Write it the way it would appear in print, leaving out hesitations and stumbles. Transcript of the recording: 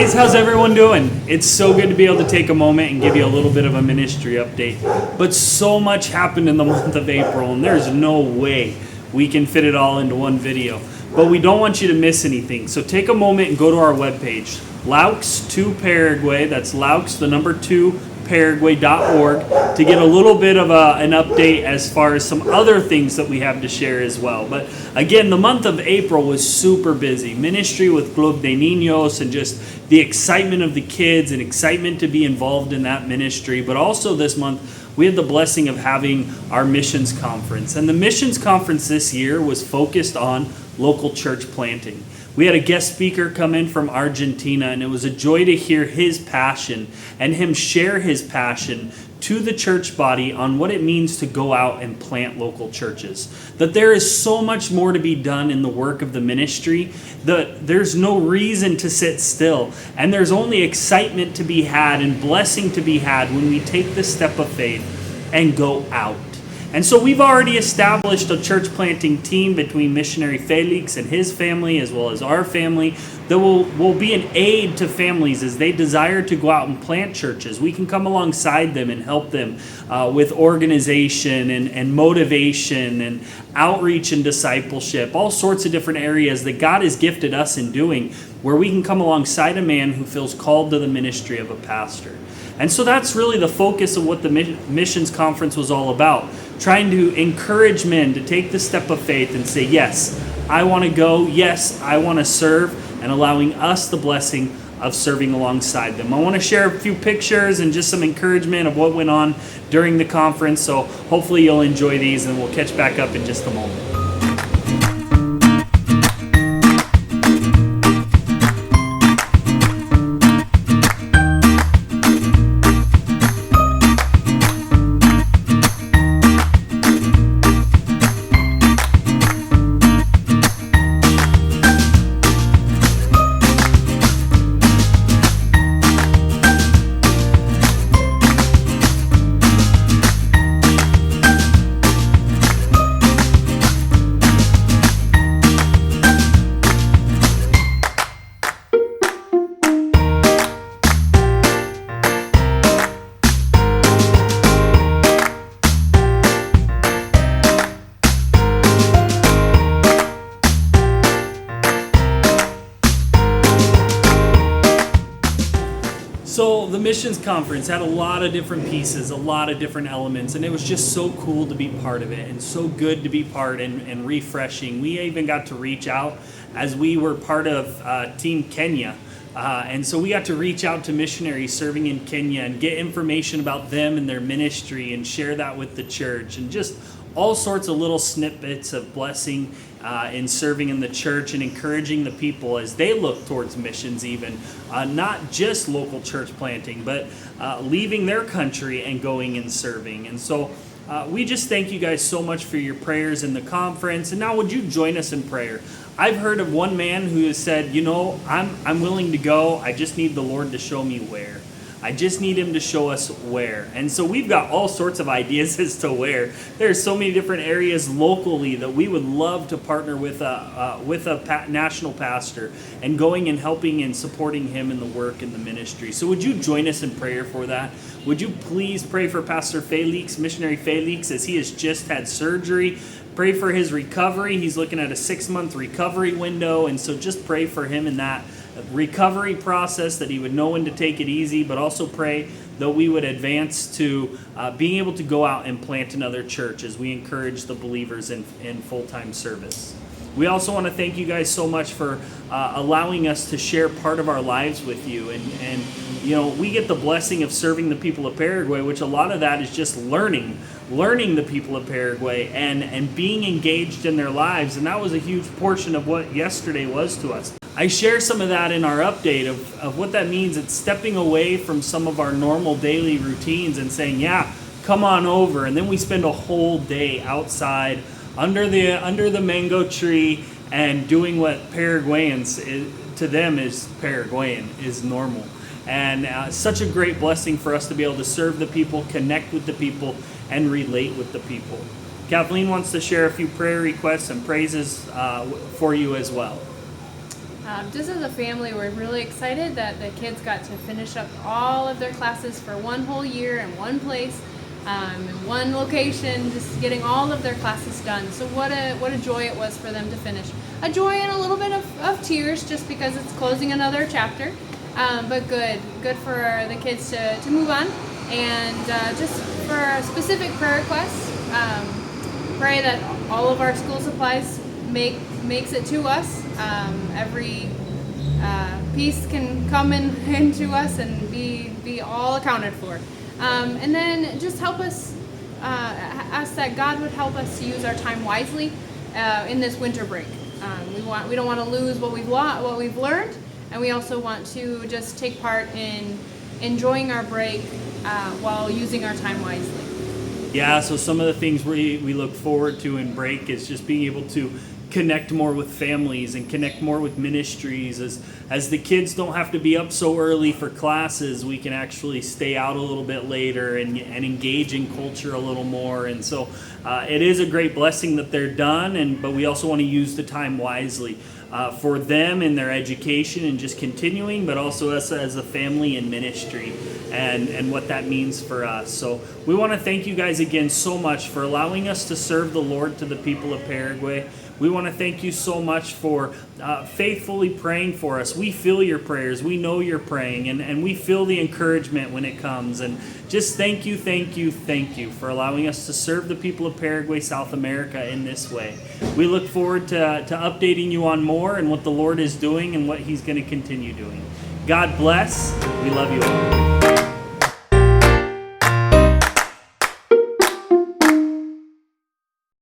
guys, how's everyone doing? It's so good to be able to take a moment and give you a little bit of a ministry update. But so much happened in the month of April, and there's no way we can fit it all into one video. But we don't want you to miss anything. So take a moment and go to our webpage, Laux 2 Paraguay. That's Laux, the number 2, Paraguay.org, to get a little bit of an update as far as some other things that we have to share as well. But again, the month of April was super busy. Ministry with Club de Niños and just the excitement of the kids and excitement to be involved in that ministry. But also this month, we had the blessing of having our missions conference. And the missions conference this year was focused on local church planting. We had a guest speaker come in from Argentina, and it was a joy to hear his passion and him share his passion to the church body on what it means to go out and plant local churches. That there is so much more to be done in the work of the ministry, that there's no reason to sit still. And there's only excitement to be had and blessing to be had when we take the step of faith and go out. And so we've already established a church planting team between missionary Felix and his family as well as our family that will be an aid to families as they desire to go out and plant churches. We can come alongside them and help them with organization and motivation and outreach and discipleship, all sorts of different areas that God has gifted us in doing, where we can come alongside a man who feels called to the ministry of a pastor. And so that's really the focus of what the missions conference was all about, trying to encourage men to take the step of faith and say, yes, I want to go, yes, I want to serve, and allowing us the blessing of serving alongside them. I want to share a few pictures and just some encouragement of what went on during the conference, so hopefully you'll enjoy these, and we'll catch back up in just a moment. So the missions conference had a lot of different pieces, a lot of different elements, and it was just so cool to be part of it and so good to be part and refreshing. We even got to reach out as we were part of Team Kenya. And so we got to reach out to missionaries serving in Kenya and get information about them and their ministry and share that with the church, and just all sorts of little snippets of blessing in serving in the church and encouraging the people as they look towards missions even, not just local church planting, but leaving their country and going and serving. And so we just thank you guys so much for your prayers in the conference. And now would you join us in prayer? I've heard of one man who has said, you know, I'm willing to go. I just need the Lord to show me where. I just need him to show us where. And so we've got all sorts of ideas as to where. There's so many different areas locally that we would love to partner with a national pastor and going and helping and supporting him in the work and the ministry. So would you join us in prayer for that? Would you please pray for Pastor Felix, missionary Felix, as he has just had surgery. Pray for his recovery. He's looking at a 6-month recovery window. And so just pray for him in that recovery process, that he would know when to take it easy, but also pray that we would advance to being able to go out and plant another church as we encourage the believers in full-time service. We also want to thank you guys so much for allowing us to share part of our lives with you. And you know, we get the blessing of serving the people of Paraguay, which a lot of that is just learning the people of Paraguay and being engaged in their lives. And that was a huge portion of what yesterday was to us. I share some of that in our update of what that means. It's stepping away from some of our normal daily routines and saying, yeah, come on over. And then we spend a whole day outside under the mango tree and doing what Paraguayans, to them is Paraguayan, is normal. And such a great blessing for us to be able to serve the people, connect with the people, and relate with the people. Kathleen wants to share a few prayer requests and praises for you as well. Just as a family, we're really excited that the kids got to finish up all of their classes for one whole year in one place, in one location, just getting all of their classes done. So what a joy it was for them to finish. A joy and a little bit of tears just because it's closing another chapter, but good for the kids to move on. And just for specific prayer requests, pray that all of our school supplies makes it to us. Every piece can come into us and be all accounted for. And then just help us ask that God would help us to use our time wisely in this winter break. We don't want to lose what we've learned, and we also want to just take part in enjoying our break while using our time wisely. Yeah, so some of the things we look forward to in break is just being able to connect more with families and connect more with ministries. As the kids don't have to be up so early for classes, we can actually stay out a little bit later and engage in culture a little more. And so it is a great blessing that they're done, but we also want to use the time wisely for them in their education and just continuing, but also us as a family in ministry and what that means for us. So we want to thank you guys again so much for allowing us to serve the Lord to the people of Paraguay. We want to thank you so much for faithfully praying for us. We feel your prayers. We know you're praying, and we feel the encouragement when it comes. And just thank you for allowing us to serve the people of Paraguay, South America in this way. We look forward to updating you on more and what the Lord is doing and what he's going to continue doing. God bless. We love you all.